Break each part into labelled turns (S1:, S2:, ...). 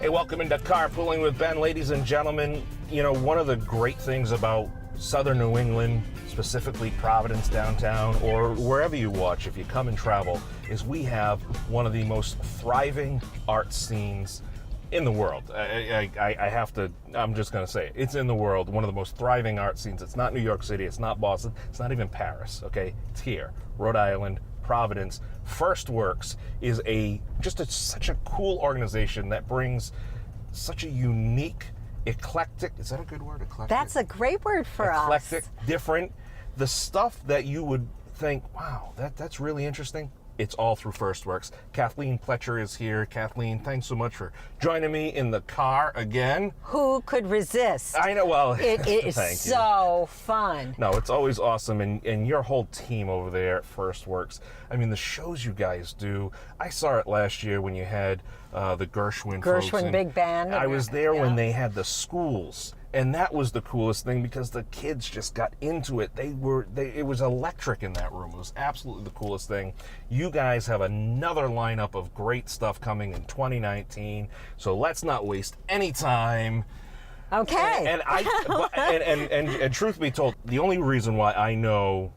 S1: Hey, welcome into Carpooling with Ben. Ladies and gentlemen, you know, one of the great things about southern New England, specifically Providence downtown, or wherever you watch, if you come and travel, is we have one of the most thriving art scenes in the world. I'm just going to say it. It's in the world, one of the most thriving art scenes. It's not New York City, it's not Boston, it's not even Paris, okay? It's here, Rhode Island, Providence. FirstWorks is such a cool organization that brings such a unique, eclectic, is that a good word, eclectic?
S2: That's a great word for us.
S1: Eclectic, different, the stuff that you would think, wow, that's really interesting. It's all through FirstWorks. Kathleen Pletcher is here. Kathleen, thanks so much for joining me in the car again.
S2: Who could resist?
S1: I know, well,
S2: it is so fun.
S1: No, it's always awesome, and your whole team over there at FirstWorks. I mean, the shows you guys do. I saw it last year when you had the Gershwin
S2: Big Band.
S1: I was there when they had the schools. And that was the coolest thing because the kids just got into it. It was electric in that room. It was absolutely the coolest thing. You guys have another lineup of great stuff coming in 2019. So let's not waste any time.
S2: Okay.
S1: And truth be told, the only reason why I know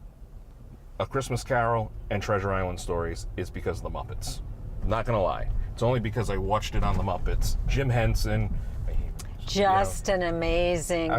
S1: A Christmas Carol and Treasure Island Stories is because of the Muppets. I'm not gonna lie. It's only because I watched it on the Muppets. Jim Henson.
S2: Just an amazing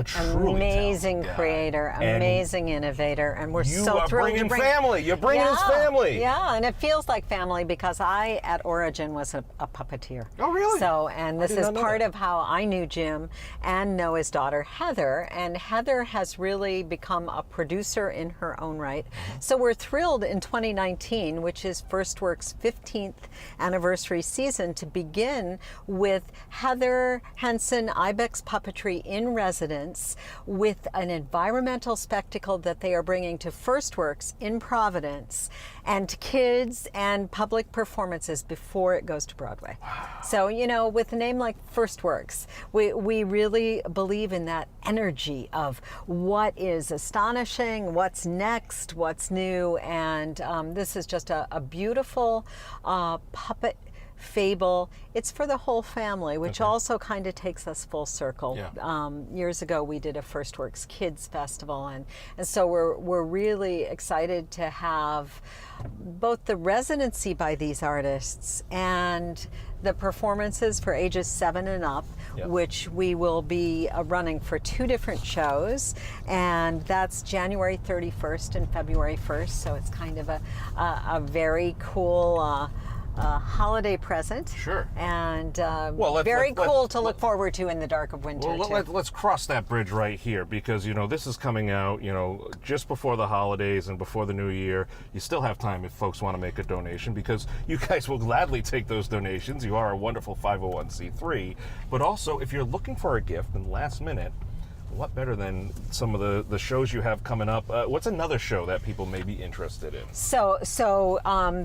S2: creator, amazing innovator, and we're so thrilled to bring
S1: family. You're bringing his family.
S2: Yeah, and it feels like family because I, at origin, was a puppeteer.
S1: Oh, really?
S2: So, and this is part of how I knew Jim and know his daughter, Heather, and Heather has really become a producer in her own right. So we're thrilled in 2019, which is FirstWorks' 15th anniversary season, to begin with Heather Henson IBEX Puppetry in residence with an environmental spectacle that they are bringing to FirstWorks in Providence and to kids and public performances before it goes to Broadway. So, you know, with a name like FirstWorks, we really believe in that energy of what is astonishing, what's next, what's new, and this is just a beautiful puppet fable. It's for the whole family, which also kind of takes us full circle. Yeah. Years ago, we did a FirstWorks Kids Festival, and so we're really excited to have both the residency by these artists and the performances for ages 7 and up, which we will be running for 2 different shows, and that's January 31st and February 1st, so it's kind of a very cool holiday present.
S1: Sure.
S2: And very cool to look forward to in the dark of winter.
S1: Well, let's cross that bridge right here because, you know, this is coming out, you know, just before the holidays and before the new year. You still have time if folks want to make a donation because you guys will gladly take those donations. You are a wonderful 501c3. But also, if you're looking for a gift in the last minute, what better than some of the shows you have coming up? What's another show that people may be interested in?
S2: So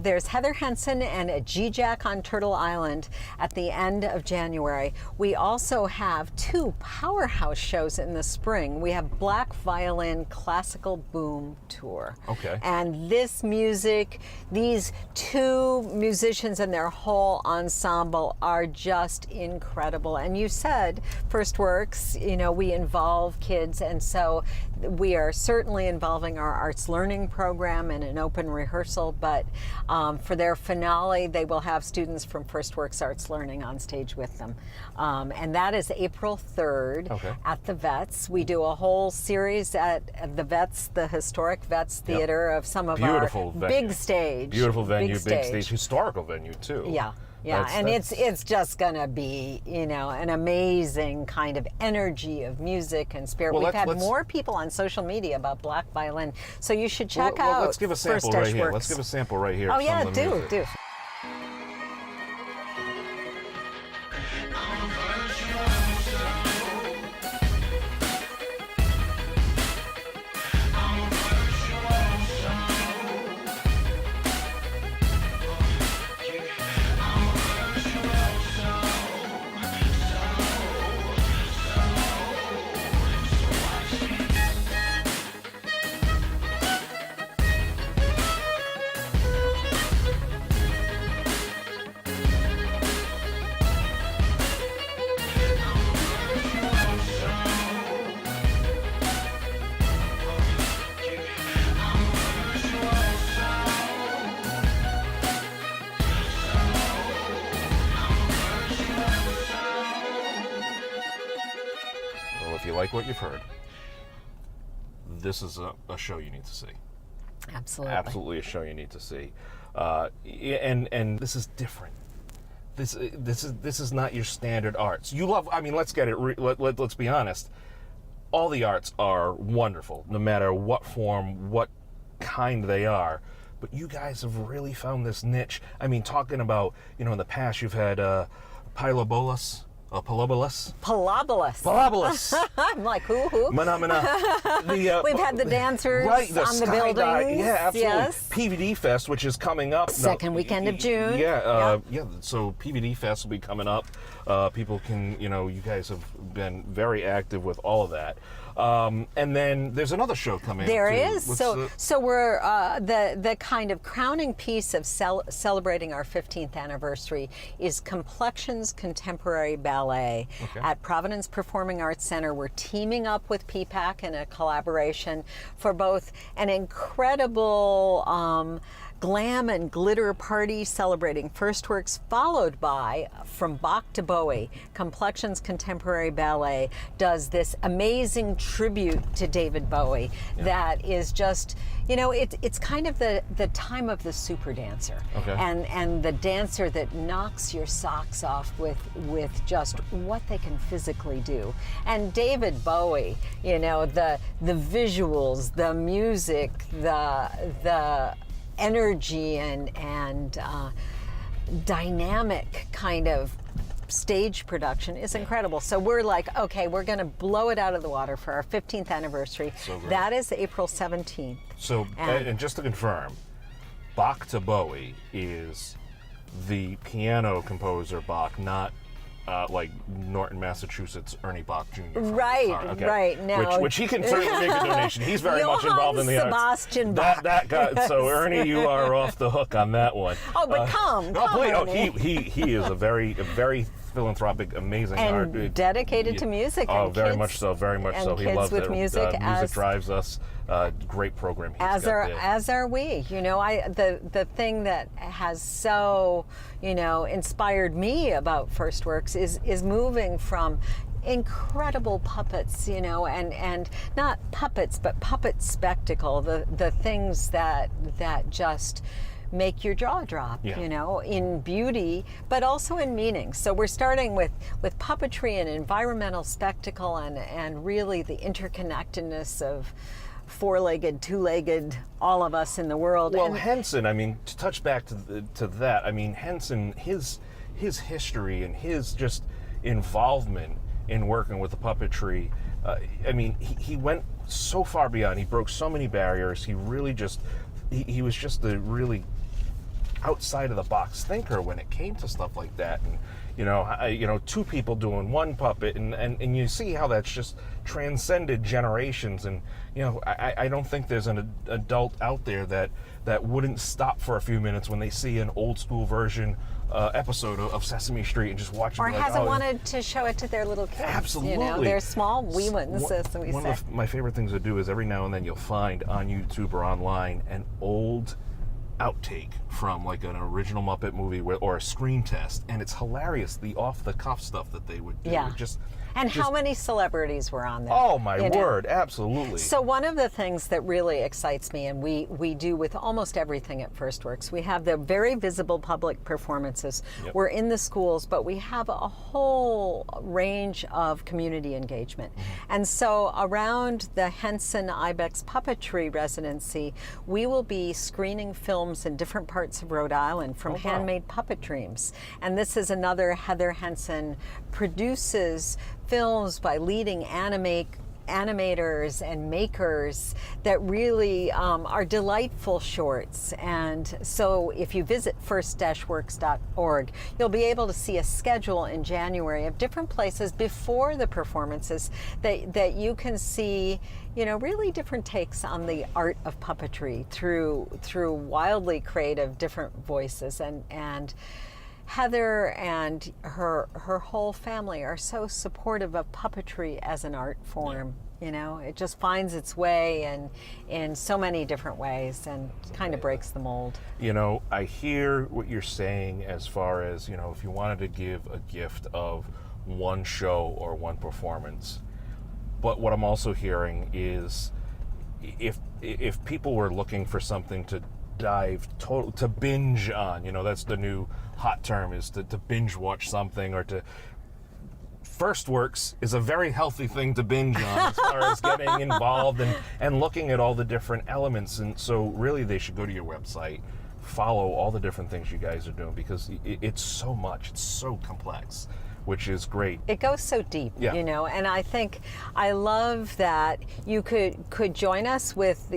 S2: there's Heather Henson and AJIJAAK on Turtle Island at the end of January. We also have 2 powerhouse shows in the spring. We have Black Violin Classical Boom Tour.
S1: Okay.
S2: And this music, these 2 musicians and their whole ensemble are just incredible. And you said FirstWorks, you know, we involve kids, and so we are certainly involving our arts learning program in an open rehearsal, but for their finale they will have students from FirstWorks Arts Learning on stage with them, and that is April 3rd at the Vets. We do a whole series at the Vets, the historic Vets Theater, of some of our big stage.
S1: Beautiful venue, big stage, historical venue too.
S2: Yeah, and it's just gonna be, you know, an amazing kind of energy of music and spirit. We've had more people on social media about Black Violin, so you should check out.
S1: Let's give a sample right here. Let's give a sample right here.
S2: Oh yeah, do.
S1: if you like what you've heard, this is a show you need to see.
S2: Absolutely.
S1: Absolutely a show you need to see. And this is different. This is not your standard arts. You love, I mean, let's get it, let's be honest. All the arts are wonderful, no matter what form, what kind they are. But you guys have really found this niche. I mean, talking about, you know, in the past you've had Pilobolus. Pilobolus? I'm
S2: like, who? We've had the dancers
S1: right, the
S2: on the buildings.
S1: Yeah, absolutely.
S2: Yes.
S1: PVD Fest, which is coming up.
S2: Second weekend of June.
S1: Yeah. So PVD Fest will be coming up. People can, you know, you guys have been very active with all of that. And then there's another show coming
S2: There
S1: up.
S2: is. So we're the kind of crowning piece of celebrating our 15th anniversary is Complexions Contemporary Ballet at Providence Performing Arts Center. We're teaming up with PPAC in a collaboration for both an incredible glam and glitter party celebrating FirstWorks, followed by, from Bach to Bowie, Complexions Contemporary Ballet does this amazing tribute to David Bowie that is just, you know, it's kind of the time of the super dancer and the dancer that knocks your socks off with just what they can physically do. And David Bowie, you know, the visuals, the music, the energy and dynamic kind of stage production is incredible. So we're like, okay, we're going to blow it out of the water for our 15th anniversary.
S1: So great.
S2: That is April 17th.
S1: So, and just to confirm, Bach to Bowie is the piano composer Bach, not like Norton, Massachusetts, Ernie Bach Jr.
S2: Right. Now,
S1: which he can certainly make a donation. He's very much involved in the
S2: Sebastian
S1: arts.
S2: Bach.
S1: That guy. Yes. So Ernie, you are off the hook on that one.
S2: Oh, but come,
S1: he is a very philanthropic, amazing
S2: and dedicated to music.
S1: Oh,
S2: and
S1: very
S2: kids,
S1: much so. Very much so. He
S2: kids
S1: loves
S2: with
S1: it.
S2: music.
S1: Music drives us. Great program.
S2: As are we. You know, the thing that has so, you know, inspired me about FirstWorks is moving from incredible puppets, you know, and not puppets, but puppet spectacle. The things that just make your jaw drop, you know, in beauty, but also in meaning. So we're starting with puppetry and environmental spectacle and really the interconnectedness of four-legged, two-legged, all of us in the world.
S1: Well, Hansen, I mean, to touch back to that, I mean, Hansen, his history and his just involvement in working with the puppetry, I mean, he went so far beyond. He broke so many barriers. He really just, he was just a really outside of the box thinker when it came to stuff like that. And you know, two people doing one puppet, and you see how that's just transcended generations. And you know, I don't think there's an adult out there that wouldn't stop for a few minutes when they see an old school version episode of Sesame Street and just watch it.
S2: Or hasn't wanted to show it to their little kids.
S1: Absolutely.
S2: You know, they're small wee ones, as we say.
S1: One of my favorite things to do is every now and then you'll find on YouTube or online an old outtake from like an original Muppet movie or a screen test, and it's hilarious, the off-the-cuff stuff that they would do. How many celebrities were on there? Oh my word, absolutely.
S2: So one of the things that really excites me, and we do with almost everything at FirstWorks, we have the very visible public performances. We're in the schools, but we have a whole range of community engagement. And so around the Henson IBEX Puppetry residency, we will be screening films in different parts of Rhode Island from Handmade Puppet Dreams. And this is another Heather Henson produces films by leading animators and makers that really are delightful shorts. And so if you visit first-works.org, you'll be able to see a schedule in January of different places before the performances that you can see, you know, really different takes on the art of puppetry through wildly creative different voices. And Heather and her whole family are so supportive of puppetry as an art form. You know, it just finds its way in so many different ways and kind of breaks the mold.
S1: You know, I hear what you're saying as far as, you know, if you wanted to give a gift of one show or one performance, But what I'm also hearing is if people were looking for something to to binge on, that's the new hot term, is to binge watch something, or to FirstWorks is a very healthy thing to binge on as far as getting involved and looking at all the different elements. And so really they should go to your website, follow all the different things you guys are doing, because it's so much, it's so complex, which is great.
S2: It goes so deep, and I think I love that you could join us with,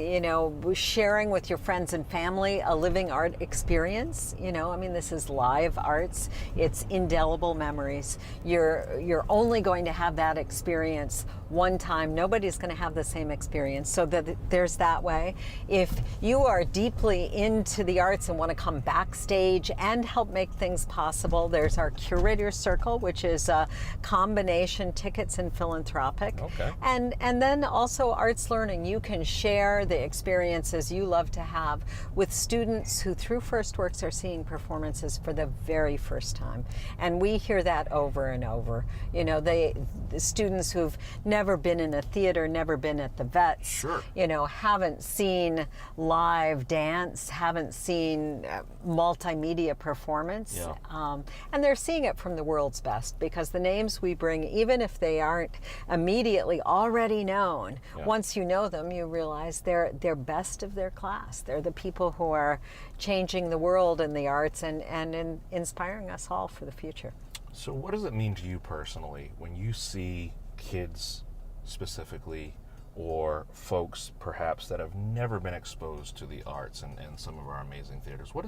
S2: sharing with your friends and family a living art experience. This is live arts. It's indelible memories. You're only going to have that experience one time. Nobody's going to have the same experience. So that there's that way. If you are deeply into the arts and want to come backstage and help make things possible, there's our Curator Circle, which is a combination tickets and philanthropic.
S1: Okay.
S2: And then also arts learning. You can share the experiences you love to have with students who through FirstWorks are seeing performances for the very first time. And we hear that over and over. The students who've never been in a theater, never been at the Vets,
S1: sure,
S2: haven't seen live dance, haven't seen multimedia performance.
S1: Yeah.
S2: And they're seeing it from the world's best, because the names we bring, even if they aren't immediately already known, once you know them, you realize they're best of their class. They're the people who are changing the world in the arts and inspiring us all for the future.
S1: So what does it mean to you personally when you see kids specifically, or folks perhaps that have never been exposed to the arts and some of our amazing theaters? What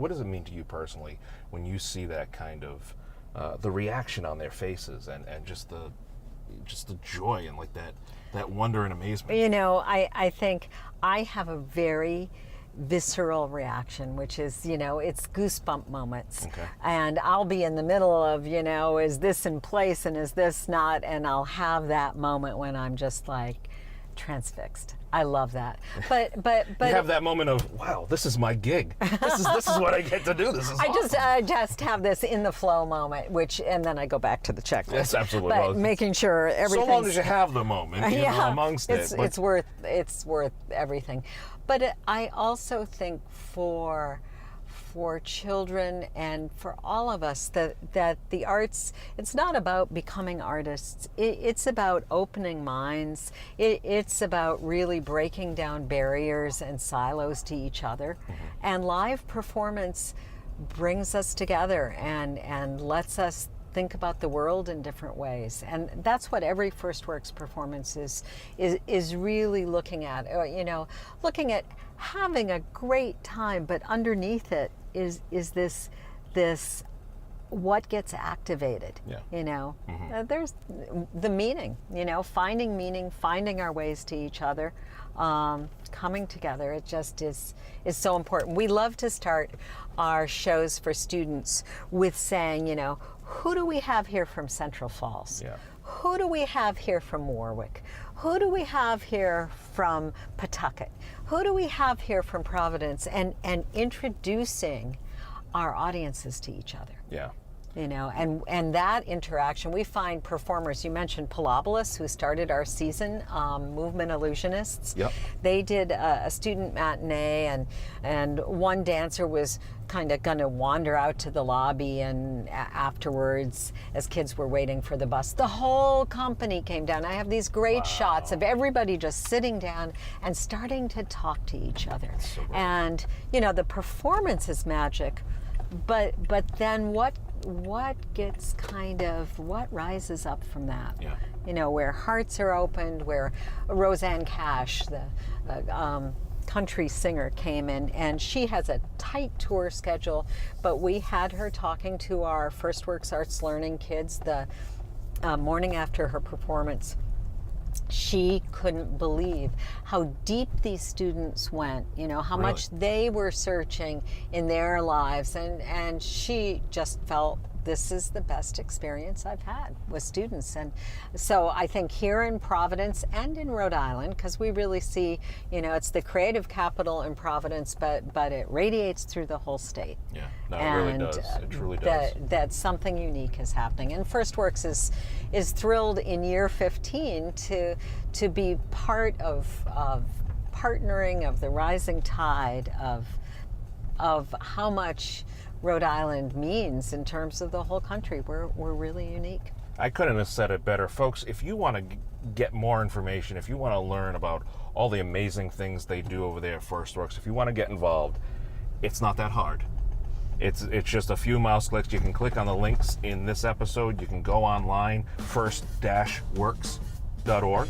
S1: does it mean to you personally when you see that kind of the reaction on their faces and just the joy and like that wonder and amazement?
S2: I think I have a very visceral reaction, which is, it's goosebump moments.
S1: Okay.
S2: And I'll be in the middle of, is this in place and is this not? And I'll have that moment when I'm just like transfixed. I love that. But
S1: you have that moment of, wow, this is my gig. This is what I get to do. This is awesome.
S2: I just have this in the flow moment, and then I go back to the checklist.
S1: Yes, absolutely.
S2: But making sure everything.
S1: So long as you have the moment, amongst it.
S2: It's worth everything. But I also think for children and for all of us that the arts, it's not about becoming artists. It's about opening minds. It's about really breaking down barriers and silos to each other. Mm-hmm. And live performance brings us together and lets us think about the world in different ways. And that's what every FirstWorks performance is really looking at. Looking at having a great time, but underneath it is this what gets activated.
S1: Mm-hmm.
S2: There's the meaning, finding meaning, finding our ways to each other, coming together. It just is so important. We love to start our shows for students with saying, who do we have here from Central Falls?
S1: Yeah.
S2: Who do we have here from Warwick? Who do we have here from Pawtucket? Who do we have here from Providence? And introducing our audiences to each other.
S1: Yeah.
S2: And that interaction, we find performers, you mentioned Palobolis, who started our season, Movement Illusionists.
S1: Yep.
S2: They did a student matinee, and one dancer was kind of going to wander out to the lobby, and afterwards, as kids were waiting for the bus, the whole company came down. I have these great shots of everybody just sitting down and starting to talk to each other.
S1: So great.
S2: And, the performance is magic, but then what rises up from that?
S1: Yeah.
S2: Where hearts are opened, where Roseanne Cash, the country singer, came in, and she has a tight tour schedule, but we had her talking to our FirstWorks Arts Learning kids the morning after her performance. She couldn't believe how deep these students went, how
S1: Really?
S2: much they were searching in their lives, and she just felt this is the best experience I've had with students. And so I think here in Providence and in Rhode Island, because we really see, it's the creative capital in Providence, but it radiates through the whole state.
S1: Yeah, no, it really does. It truly does.
S2: That something unique is happening. And FirstWorks is thrilled in year 15 to be part of partnering of the rising tide of how much Rhode Island means in terms of the whole country. We're really unique.
S1: I couldn't have said it better. Folks, if you want to get more information, if you want to learn about all the amazing things they do over there at FirstWorks, if you want to get involved, it's not that hard. It's just a few mouse clicks. You can click on the links in this episode. You can go online, first-works.org.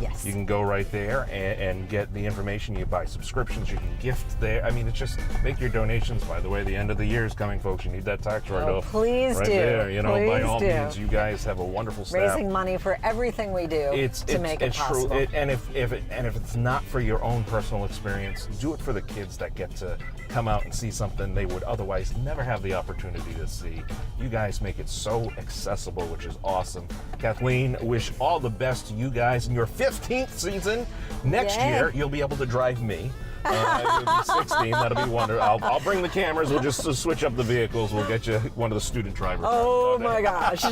S2: Yes.
S1: You can go right there and get the information. You buy subscriptions, you can gift there. I mean, it's just make your donations. By the way, the end of the year is coming, folks. You need that tax write-off.
S2: Please
S1: right
S2: do.
S1: There.
S2: Please
S1: by all
S2: do.
S1: means, you guys have a wonderful staff.
S2: Raising money for everything we do to make it possible.
S1: True. And if it's not for your own personal experience, do it for the kids that get to come out and see something they would otherwise never have the opportunity to see. You guys make it so accessible, which is awesome. Kathleen, wish all the best to you guys in your 15th season. Next year, you'll be able to drive me. It'll be 16. That'll be wonderful. I'll bring the cameras. We'll just switch up the vehicles. We'll get you one of the student drivers.
S2: Oh my gosh.